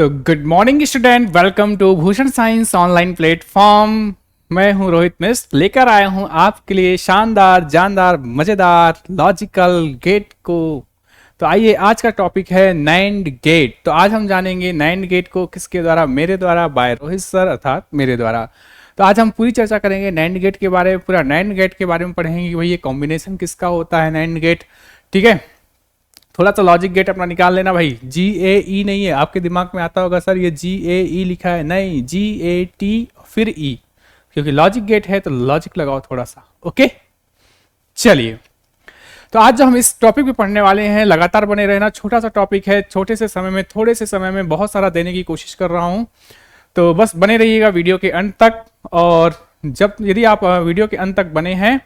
तो good morning student, welcome to Bhushan science online platform. मैं हूं रोहित मिश्र, लेकर आया हूं आपके लिए शानदार, जानदार, मजेदार लॉजिकल गेट को। तो आइए, आज का टॉपिक है नैंड गेट। तो आज हम जानेंगे नैंड गेट को किसके द्वारा, मेरे द्वारा, बाय रोहित सर अर्थात मेरे द्वारा। तो आज हम पूरी चर्चा करेंगे नैंड गेट के बारे में, पूरा नैंड गेट के बारे में पढ़ेंगे कि भाई ये कॉम्बिनेशन किसका होता है नैंड गेट। ठीक है, थोड़ा सा लॉजिक गेट अपना निकाल लेना भाई। GAE नहीं है, आपके दिमाग में आता होगा सर ये GAE लिखा है, नहीं GAT फिर E, क्योंकि लॉजिक गेट है तो लॉजिक लगाओ थोड़ा सा। ओके, चलिए, तो आज जो हम इस टॉपिक पे पढ़ने वाले हैं, लगातार बने रहना। छोटा सा टॉपिक है, छोटे से समय में, थोड़े से समय में बहुत सारा देने की कोशिश कर रहा हूं, तो बस बने रहिएगा वीडियो के अंत तक। और यदि आप वीडियो के अंत तक बने हैं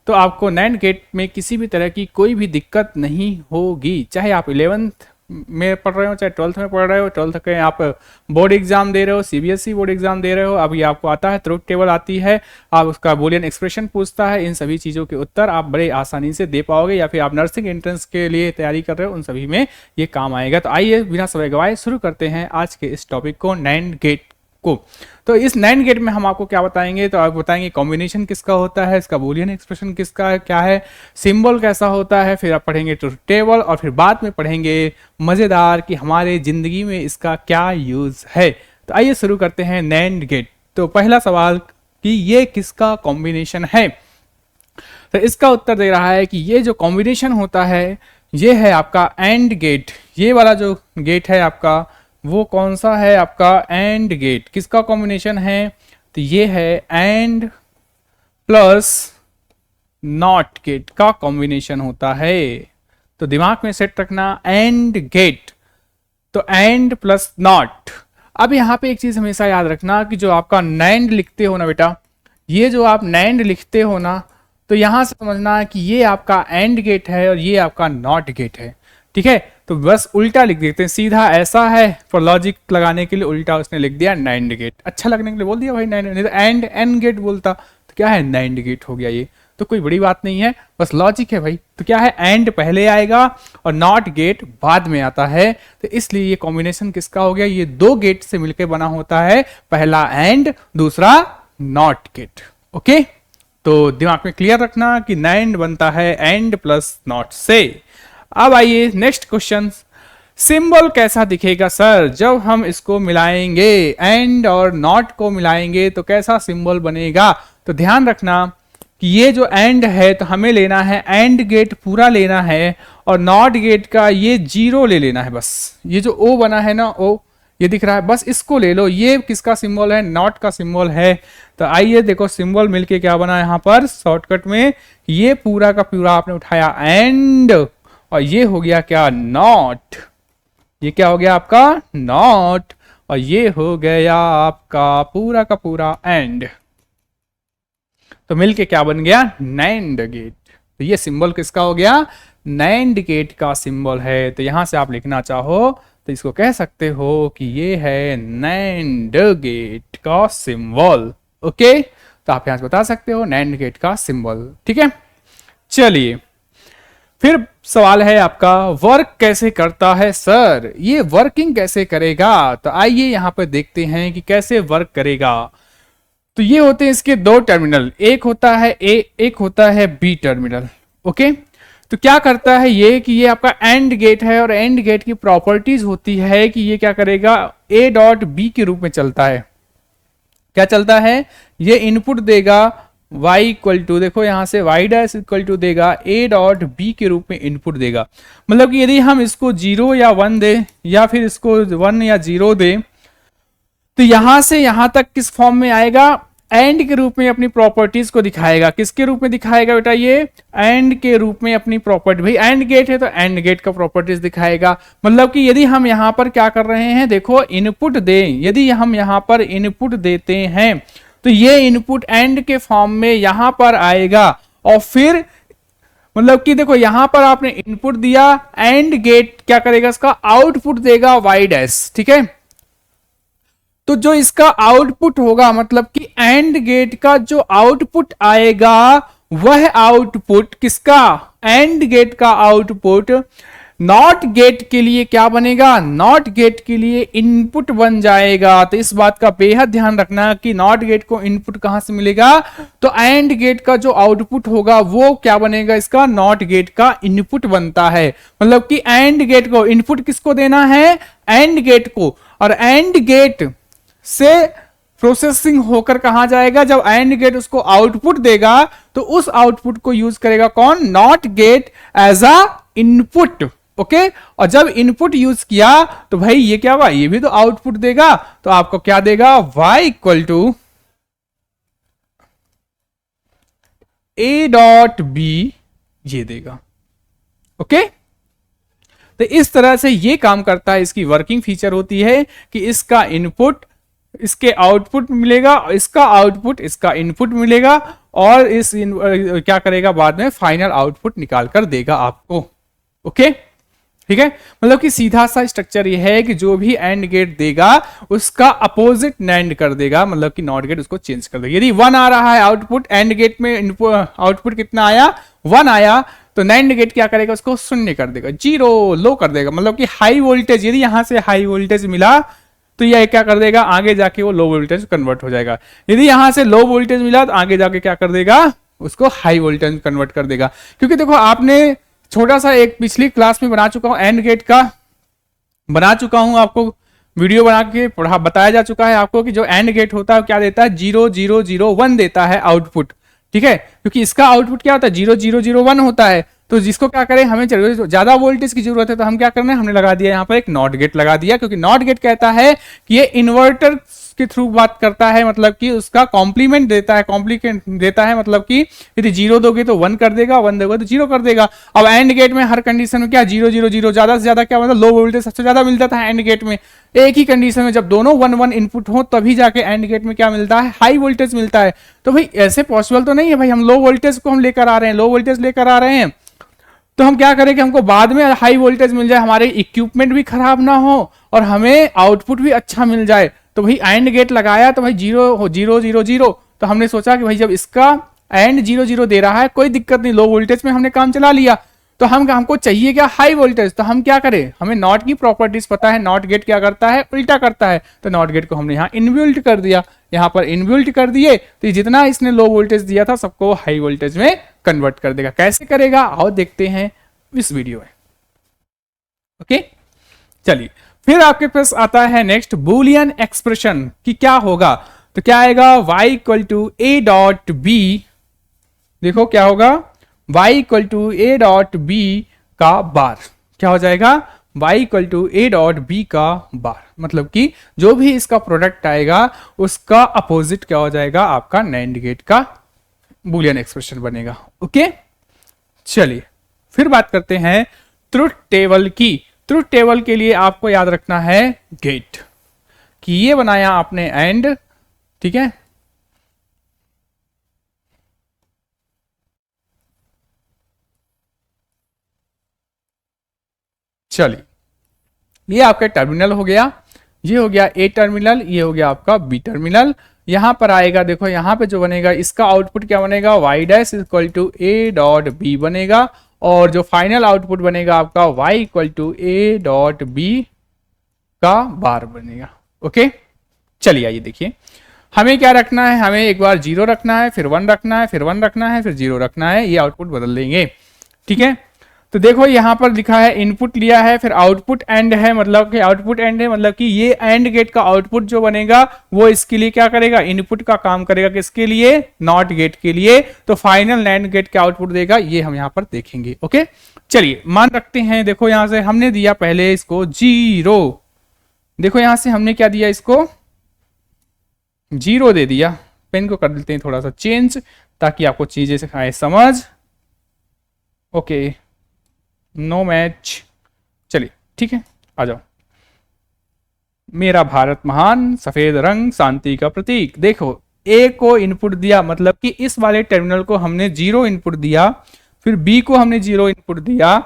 तो आपको नैंड गेट में किसी भी तरह की कोई भी दिक्कत नहीं होगी। चाहे आप 11th में पढ़ रहे हो, चाहे 12th में पढ़ रहे हो, 12th के आप बोर्ड एग्जाम दे रहे हो, CBSE बोर्ड एग्जाम दे रहे हो, अभी आपको आता है ट्रुथ टेबल आती है, आप उसका बूलियन एक्सप्रेशन पूछता है, इन सभी चीज़ों के उत्तर आप बड़े आसानी से दे पाओगे। या फिर आप नर्सिंग एंट्रेंस के लिए तैयारी कर रहे हो, उन सभी में ये काम आएगा। तो आइए बिना समय गवाए शुरू करते हैं आज के इस टॉपिक को, नैंड गेट को। तो इस नैंड गेट में हम आपको क्या बताएंगे, तो आप बताएंगे कॉम्बिनेशन किसका होता है, इसका बूलियन एक्सप्रेशन किसका है, क्या है, सिंबल कैसा होता है, फिर आप पढ़ेंगे ट्रुथ टेबल, और फिर बाद में पढ़ेंगे मजेदार कि हमारे जिंदगी में इसका क्या यूज है। तो आइए शुरू करते हैं नैंड गेट। तो पहला सवाल कि ये किसका कॉम्बिनेशन है, तो इसका उत्तर दे रहा है कि ये जो कॉम्बिनेशन होता है ये है आपका एंड गेट। ये वाला जो गेट है आपका, वो कौन सा है आपका, एंड गेट। किसका कॉम्बिनेशन है, तो ये है एंड प्लस नॉट गेट का कॉम्बिनेशन होता है। तो दिमाग में सेट रखना, एंड गेट तो एंड प्लस नॉट। अब यहां पे एक चीज हमेशा याद रखना कि जो आपका नैंड लिखते हो ना बेटा, ये जो आप नैंड लिखते हो ना, तो यहां से समझना कि ये आपका एंड गेट है और ये आपका नॉट गेट है। ठीक है, तो बस उल्टा लिख देते हैं, सीधा ऐसा है, फॉर लॉजिक लगाने के लिए उल्टा उसने लिख दिया नैंड गेट। अच्छा लगने के लिए बोल दिया भाई नैंड, नहीं तो एंड एन गेट बोलता तो क्या है, नैंड गेट हो गया। ये तो कोई बड़ी बात नहीं है, बस लॉजिक है भाई। तो क्या है, एंड पहले आएगा और नॉट गेट बाद में आता है, तो इसलिए ये कॉम्बिनेशन किसका हो गया, ये दो गेट से मिलकर बना होता है, पहला एंड, दूसरा नॉट गेट। ओके, तो दिमाग में क्लियर रखना कि नैंड बनता है एंड प्लस नॉट से। अब आइए नेक्स्ट क्वेश्चन, सिंबल कैसा दिखेगा सर जब हम इसको मिलाएंगे, एंड और नॉट को मिलाएंगे तो कैसा सिंबल बनेगा। तो ध्यान रखना कि ये जो एंड है तो हमें लेना है एंड गेट पूरा लेना है, और नॉट गेट का ये 0 ले लेना है बस। ये जो O बना है ना, O ये दिख रहा है, बस इसको ले लो। ये किसका सिंबल है, नॉट का सिंबल है। तो आइए देखो सिंबल मिलके क्या बना यहाँ पर शॉर्टकट में, ये पूरा का पूरा आपने उठाया एंड, और ये हो गया क्या, नॉट। ये क्या हो गया आपका, नॉट, और ये हो गया आपका पूरा का पूरा एंड। तो मिलके क्या बन गया, नैंड गेट। तो ये सिंबल किसका हो गया, नैंड गेट का सिंबल है। तो यहां से आप लिखना चाहो तो इसको कह सकते हो कि ये है नैंड गेट का सिंबल। ओके, तो आप यहां से बता सकते हो नैंड गेट का सिंबल। ठीक है, चलिए फिर सवाल है आपका, वर्क कैसे करता है सर, ये वर्किंग कैसे करेगा। तो आइए यहां पर देखते हैं कि कैसे वर्क करेगा। तो ये होते हैं इसके दो टर्मिनल, एक होता है ए, एक होता है बी टर्मिनल। ओके, तो क्या करता है ये कि ये आपका एंड गेट है, और एंड गेट की प्रॉपर्टीज होती है कि ये क्या करेगा, ए डॉट बी के रूप में चलता है। क्या चलता है, ये इनपुट देगा y इक्वल टू, देखो यहां से y डैश इक्वल टू देगा a डॉट b के रूप में इनपुट देगा। मतलब कि यदि हम इसको 0 या 1 दे, या फिर इसको 1 या 0 दे, तो यहां से यहां तक किस फॉर्म में आएगा, एंड के रूप में अपनी प्रॉपर्टीज को दिखाएगा। किसके रूप में दिखाएगा बेटा, ये एंड के रूप में अपनी प्रॉपर्टी। भाई एंड गेट है तो एंड गेट का प्रॉपर्टीज दिखाएगा। मतलब कि यदि हम यहां पर क्या कर रहे हैं, देखो इनपुट दें, यदि हम यहां पर इनपुट देते हैं तो ये इनपुट एंड के फॉर्म में यहां पर आएगा, और फिर मतलब कि देखो यहां पर आपने इनपुट दिया, एंड गेट क्या करेगा, इसका आउटपुट देगा y डैश। ठीक है, तो जो इसका आउटपुट होगा, मतलब कि एंड गेट का जो आउटपुट आएगा, वह आउटपुट किसका, एंड गेट का आउटपुट नॉट गेट के लिए क्या बनेगा, नॉट गेट के लिए इनपुट बन जाएगा। तो इस बात का बेहद ध्यान रखना कि नॉट गेट को इनपुट कहां से मिलेगा, तो एंड गेट का जो आउटपुट होगा वो क्या बनेगा, इसका नॉट गेट का इनपुट बनता है। मतलब कि एंड गेट को इनपुट किसको देना है, एंड गेट को, और एंड गेट से प्रोसेसिंग होकर कहां जाएगा, जब एंड गेट उसको आउटपुट देगा तो उस आउटपुट को यूज करेगा कौन, not gate as a input. Okay, और जब इनपुट यूज किया तो भाई ये क्या हुआ, ये भी तो आउटपुट देगा, तो आपको क्या देगा, y equal to a dot B, ये देगा। ओके, तो इस तरह से ये काम करता है। इसकी वर्किंग फीचर होती है कि इसका इनपुट इसके आउटपुट मिलेगा, इसका आउटपुट इसका इनपुट मिलेगा, और क्या करेगा बाद में फाइनल आउटपुट निकाल कर देगा आपको। ओके, ठीक है, मतलब कि सीधा सा स्ट्रक्चर ये है कि जो भी एंड गेट देगा उसका अपोजिट नैंड कर देगा, मतलब कि नॉट गेट उसको चेंज कर देगा। यदि 1 आ रहा है आउटपुट, एंड गेट में आउटपुट कितना आया, 1 आया, तो नैंड गेट क्या करेगा, उसको शून्य कर देगा, 0 लो कर देगा। मतलब कि हाई वोल्टेज, यदि यहां से हाई वोल्टेज मिला तो यह क्या कर देगा, आगे जाके वो लो वोल्टेज कन्वर्ट हो जाएगा। यदि यहां से लो वोल्टेज मिला तो आगे जाके क्या कर देगा, उसको हाई वोल्टेज कन्वर्ट कर देगा। क्योंकि देखो आपने छोटा सा एक पिछली क्लास में बना चुका हूं, एंड गेट का बना चुका हूं, आपको वीडियो बना के बताया जा चुका है आपको कि जो एंड गेट होता है क्या देता है, 0 0 0 1 देता है आउटपुट। ठीक है, क्योंकि इसका आउटपुट क्या होता है, 0 0 0 1 होता है। तो जिसको क्या करें, हमें ज्यादा वोल्टेज की जरूरत है, तो हम क्या करना है, हमने लगा दिया यहाँ पर एक नॉट गेट लगा दिया, क्योंकि नॉट गेट कहता है कि ये इन्वर्टर के थ्रू बात करता है, मतलब कि उसका कॉम्प्लीमेंट देता है, कॉम्प्लीमेंट देता है, मतलब कि यदि 0 दोगे तो 1 कर देगा, 1 दोगे तो 0 कर देगा। अब एंड गेट में हर कंडीशन में क्या 0 0 0 ज्यादा से ज्यादा क्या मतलब लो वोल्टेज सबसे ज्यादा मिलता था एंड गेट में। एक ही कंडीशन में जब दोनों 1 1 इनपुट हो तभी जाके एंड गेट में क्या मिलता है, हाई वोल्टेज मिलता है। तो भाई ऐसे पॉसिबल तो नहीं है भाई, हम लो वोल्टेज को हम लेकर आ रहे हैं, लो वोल्टेज लेकर आ रहे हैं, तो हम क्या करें कि हमको बाद में हाई वोल्टेज मिल जाए, हमारे इक्विपमेंट भी खराब ना हो और हमें आउटपुट भी अच्छा मिल जाए। तो भाई एंड गेट लगाया तो भाई 0 0 0 0, तो हमने सोचा कि भाई जब इसका एंड 0 0 दे रहा है कोई दिक्कत नहीं, लो वोल्टेज में हमने काम चला लिया। तो हमको चाहिए क्या, हाई वोल्टेज। तो हम क्या करें, हमें नॉट की प्रॉपर्टीज पता है, नॉट गेट क्या करता है, उल्टा करता है। तो नॉट गेट को हमने यहाँ इनबिल्ट कर दिया, यहाँ पर इनबिल्ट कर दिए, तो जितना इसने लो वोल्टेज दिया था सबको हाई वोल्टेज में कन्वर्ट कर देगा। कैसे करेगा आओ देखते हैं इस वीडियो में। ओके, चलिए फिर आपके पास आता है नेक्स्ट बूलियन एक्सप्रेशन कि क्या होगा। तो क्या आएगा, y equal to A dot b. देखो क्या होगा, y equal to A dot B का बार क्या हो जाएगा, y equal to A dot B का बार। मतलब कि जो भी इसका प्रोडक्ट आएगा उसका अपोजिट क्या हो जाएगा, आपका नैंड गेट का बूलियन एक्सप्रेशन बनेगा। ओके, चलिए फिर बात करते हैं ट्रुथ टेबल की। ट्रुथ टेबल के लिए आपको याद रखना है गेट, कि ये बनाया आपने एंड, ठीक है, चलिए ये आपका टर्मिनल हो गया, ये हो गया ए टर्मिनल, ये हो गया आपका बी टर्मिनल। यहां पर आएगा, देखो यहां पे जो बनेगा इसका आउटपुट क्या बनेगा, y dash equal to A dot B बनेगा, और जो फाइनल आउटपुट बनेगा आपका y equal to A dot B का बार बनेगा। ओके, चलिए आइए देखिए हमें क्या रखना है, हमें एक बार 0 रखना है, फिर 1 रखना है, फिर 1 रखना है, फिर 0 रखना है, ये आउटपुट बदल देंगे। ठीक है, तो देखो यहां पर लिखा है इनपुट लिया है, फिर आउटपुट एंड है, मतलब कि आउटपुट एंड है, मतलब कि ये एंड गेट का आउटपुट जो बनेगा वो इसके लिए क्या करेगा, इनपुट का काम करेगा, किसके लिए, नॉट गेट के लिए। तो फाइनल नैंड गेट का आउटपुट देगा, ये हम यहां पर देखेंगे। ओके, चलिए मान रखते हैं, देखो यहां से हमने दिया पहले इसको 0, देखो यहां से हमने क्या दिया, इसको 0 दे दिया। पेन को कर देते हैं थोड़ा सा चेंज ताकि आपको चीजें से आए समझ। ओके, नो मैच, चलिए ठीक है, आ जाओ। मेरा भारत महान, सफेद रंग शांति का प्रतीक। देखो ए को इनपुट दिया, मतलब कि इस वाले टर्मिनल को हमने 0 इनपुट दिया, फिर बी को हमने 0 इनपुट दिया,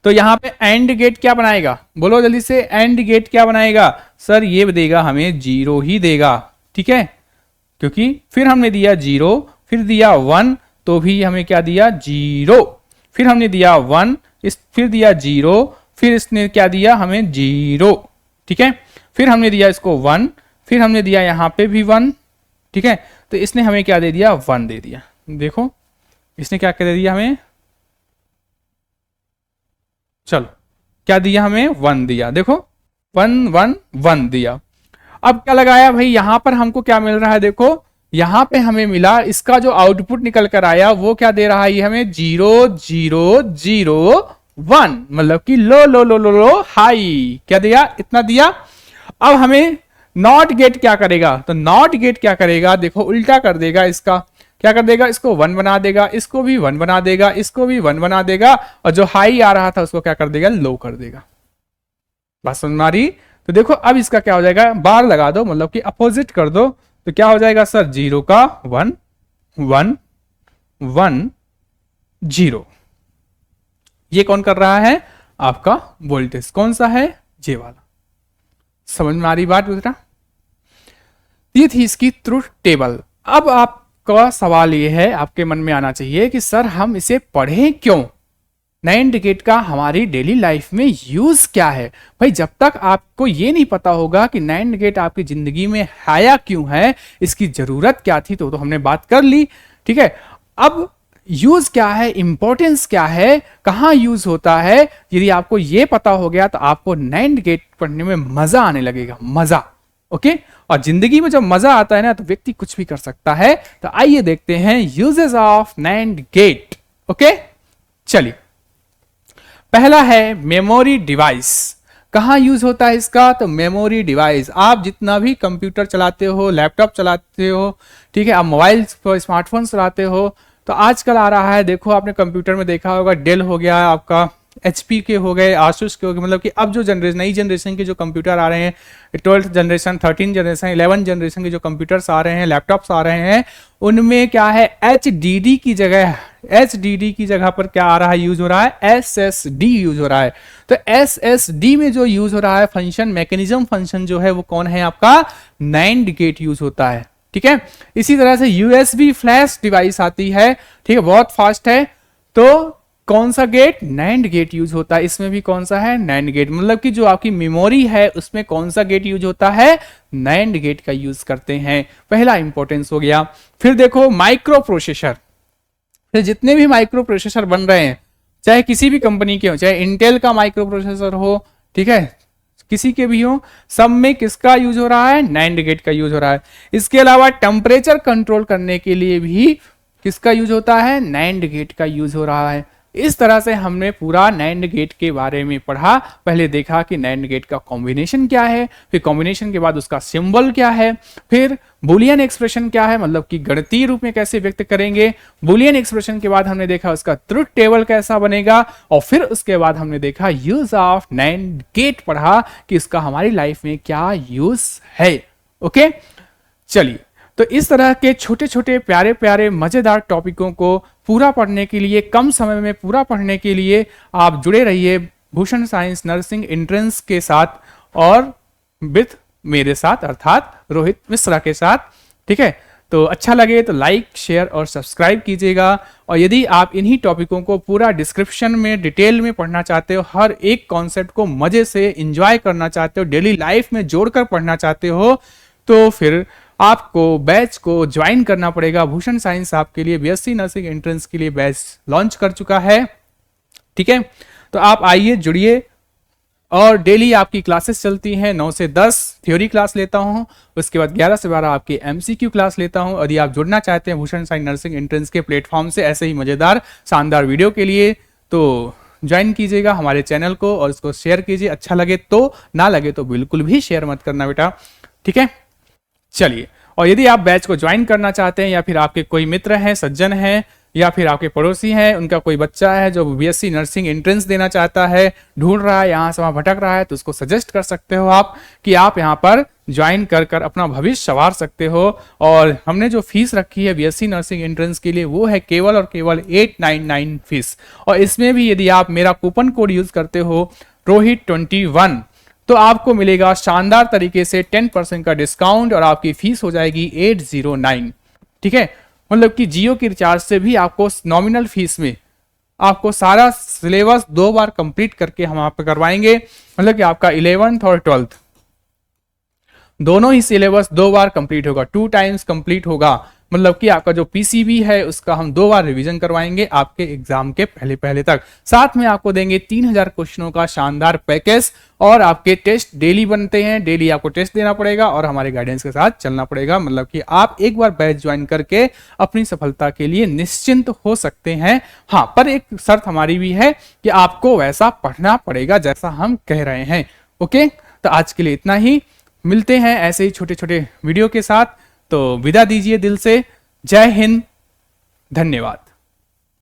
तो यहां पे एंड गेट क्या बनाएगा, बोलो जल्दी से, एंड गेट क्या बनाएगा, सर ये देगा हमें 0 ही देगा। ठीक है, क्योंकि फिर हमने दिया 0, फिर दिया 1, तो भी हमें क्या दिया 0, फिर हमने दिया 1, फिर दिया 0, फिर इसने क्या दिया हमें 0, ठीक है। फिर हमने दिया इसको 1, फिर हमने दिया यहाँ पे भी 1, ठीक है। तो इसने हमें क्या दे दिया 1 दे दिया। देखो इसने क्या दे दिया हमें, चलो क्या दिया हमें 1 दिया, देखो 1 1 1 दिया। अब क्या लगाया भाई, यहां पर हमको क्या मिल रहा है, देखो यहां पे हमें मिला, इसका जो आउटपुट निकल कर आया वो क्या दे रहा है, ये हमें 0 0 0 1, मतलब कि लो लो लो लो लो हाई, क्या दिया, इतना दिया। अब हमें नॉट गेट क्या करेगा, तो नॉट गेट क्या करेगा, देखो उल्टा कर देगा इसका, क्या कर देगा, इसको 1 बना देगा, इसको भी 1 बना देगा, इसको भी 1 बना देगा, और जो हाई आ रहा था उसको क्या कर देगा, लो कर देगा। बात समझ में आ रही। तो देखो अब इसका क्या हो जाएगा, बार लगा दो, मतलब कि अपोजिट कर दो, तो क्या हो जाएगा सर, 0 का 1 1 1 0। ये कौन कर रहा है, आपका वोल्टेज, कौन सा है, ये वाला। समझ में आ रही बात बेटा। ये थी इसकी ट्रुथ टेबल। अब आपका सवाल ये है, आपके मन में आना चाहिए कि सर हम इसे पढ़ें क्यों, NAND गेट का हमारी डेली लाइफ में यूज क्या है। भाई जब तक आपको ये नहीं पता होगा कि NAND गेट आपकी जिंदगी में आया क्यों है, इसकी जरूरत क्या थी, तो हमने बात कर ली, ठीक है। अब यूज क्या है, इंपॉर्टेंस क्या है, कहां यूज होता है, यदि आपको ये पता हो गया तो आपको NAND गेट पढ़ने में मजा आने लगेगा, मजा, ओके। और जिंदगी में जब मजा आता है ना तो व्यक्ति कुछ भी कर सकता है। तो आइए देखते हैं uses of NAND gate, okay. चलिए, पहला है मेमोरी डिवाइस। कहां यूज होता है इसका, तो मेमोरी डिवाइस। आप जितना भी कंप्यूटर चलाते हो, लैपटॉप चलाते हो, ठीक है, आप मोबाइल स्मार्टफोन चलाते हो, तो आजकल आ रहा है, देखो आपने कंप्यूटर में देखा होगा, डेल हो गया आपका, HP के हो गए, आसूस के हो गए, मतलब कि अब जो जनरेशन, नई जनरेशन के जो कंप्यूटर आ रहे हैं, 12th जनरेशन, 13 जनरेशन, 11 जनरेशन के जो कंप्यूटर्स आ रहे हैं, लैपटॉप्स आ रहे हैं, उनमें क्या है, HDD की जगह पर क्या आ रहा है, यूज हो रहा है SSD यूज हो रहा है। तो SSD में जो यूज हो रहा है फंक्शन, मैकेनिज्म फंक्शन जो है वो कौन है, आपका NAND गेट यूज होता है, ठीक है। इसी तरह से USB फ्लैश डिवाइस आती है, ठीक है, बहुत फास्ट है, तो कौन सा गेट, NAND गेट यूज होता है। इसमें भी कौन सा है, NAND गेट, मतलब कि जो आपकी मेमोरी है उसमें कौन सा गेट यूज होता है, NAND गेट का यूज करते हैं। पहला इंपॉर्टेंस हो गया। फिर देखो माइक्रो प्रोसेसर, फिर जितने भी माइक्रो प्रोसेसर बन रहे हैं, चाहे किसी भी कंपनी के हो, चाहे इंटेल का माइक्रो प्रोसेसर हो, ठीक है, किसी के भी हो, सब में किसका यूज हो रहा है, NAND गेट का यूज हो रहा है। इसके अलावा टेम्परेचर कंट्रोल करने के लिए भी किसका यूज होता है, NAND गेट का यूज हो रहा है। इस तरह से हमने पूरा NAND गेट के बारे में पढ़ा। पहले देखा कि NAND गेट का कॉम्बिनेशन क्या है, फिर कॉम्बिनेशन के बाद उसका सिंबल क्या है, फिर बुलियन एक्सप्रेशन क्या है, मतलब कि गणितीय रूप में कैसे व्यक्त करेंगे। बुलियन एक्सप्रेशन के बाद हमने देखा उसका ट्रुथ टेबल कैसा बनेगा, और फिर उसके बाद हमने देखा यूज ऑफ NAND गेट, पढ़ा कि इसका हमारी लाइफ में क्या यूज है, ओके। चलिए, तो इस तरह के छोटे छोटे प्यारे प्यारे मजेदार टॉपिकों को पूरा पढ़ने के लिए, कम समय में पूरा पढ़ने के लिए आप जुड़े रहिए भूषण साइंस नर्सिंग एंट्रेंस के साथ, और विद मेरे साथ अर्थात रोहित मिश्रा के साथ, ठीक है। तो अच्छा लगे तो लाइक, शेयर और सब्सक्राइब कीजिएगा। और यदि आप इन्हीं टॉपिकों को पूरा डिस्क्रिप्शन में डिटेल में पढ़ना चाहते हो, हर एक कॉन्सेप्ट को मजे से एंजॉय करना चाहते हो, डेली लाइफ में जोड़कर पढ़ना चाहते हो, तो फिर आपको बैच को ज्वाइन करना पड़ेगा। भूषण साइंस आपके लिए BSc नर्सिंग एंट्रेंस के लिए बैच लॉन्च कर चुका है, ठीक है। तो आप आइए, जुड़िए, और डेली आपकी क्लासेस चलती हैं। 9 से 10 थ्योरी क्लास लेता हूं, उसके बाद 11 से 12 आपकी MCQ क्लास लेता हूं। यदि आप जुड़ना चाहते हैं भूषण साइंस नर्सिंग एंट्रेंस के प्लेटफॉर्म से ऐसे ही मजेदार शानदार वीडियो के लिए, तो ज्वाइन कीजिएगा हमारे चैनल को और इसको शेयर कीजिए। अच्छा लगे तो, ना लगे तो बिल्कुल भी शेयर मत करना बेटा, ठीक है। चलिए, और यदि आप बैच को ज्वाइन करना चाहते हैं, या फिर आपके कोई मित्र हैं, सज्जन हैं, या फिर आपके पड़ोसी हैं, उनका कोई बच्चा है जो BSc नर्सिंग एंट्रेंस देना चाहता है, ढूंढ रहा है, यहाँ से वहाँ भटक रहा है, तो उसको सजेस्ट कर सकते हो आप कि आप यहाँ पर ज्वाइन कर अपना भविष्य संवार सकते हो। और हमने जो फीस रखी है BSc नर्सिंग एंट्रेंस के लिए, वो है केवल और केवल 899 फीस। और इसमें भी यदि आप मेरा कूपन कोड यूज करते हो रोहित21, तो आपको मिलेगा शानदार तरीके से 10% का डिस्काउंट, और आपकी फीस हो जाएगी 809, ठीक है। मतलब कि जियो की रिचार्ज से भी आपको नॉमिनल फीस में आपको सारा सिलेबस 2 बार कंप्लीट करके हम आप करवाएंगे। मतलब कि आपका 11th और 12th दोनों ही सिलेबस 2 बार कंप्लीट होगा, 2 टाइम्स कंप्लीट होगा। मतलब कि आपका जो पीसीबी है उसका हम 2 बार रिवीजन करवाएंगे आपके एग्जाम के पहले पहले तक। साथ में आपको देंगे 3000 क्वेश्चनों का शानदार पैकेज और आपके टेस्ट डेली बनते हैं, डेली आपको टेस्ट देना पड़ेगा और हमारे गाइडेंस के साथ चलना पड़ेगा। मतलब कि आप एक बार बैच ज्वाइन करके अपनी सफलता के लिए निश्चिंत हो सकते हैं। हाँ, पर एक शर्त हमारी भी है कि आपको वैसा पढ़ना पड़ेगा जैसा हम कह रहे हैं। ओके, तो आज के लिए इतना ही। मिलते हैं ऐसे ही छोटे छोटे वीडियो के साथ। तो विदा दीजिए दिल से। जय हिंद, धन्यवाद।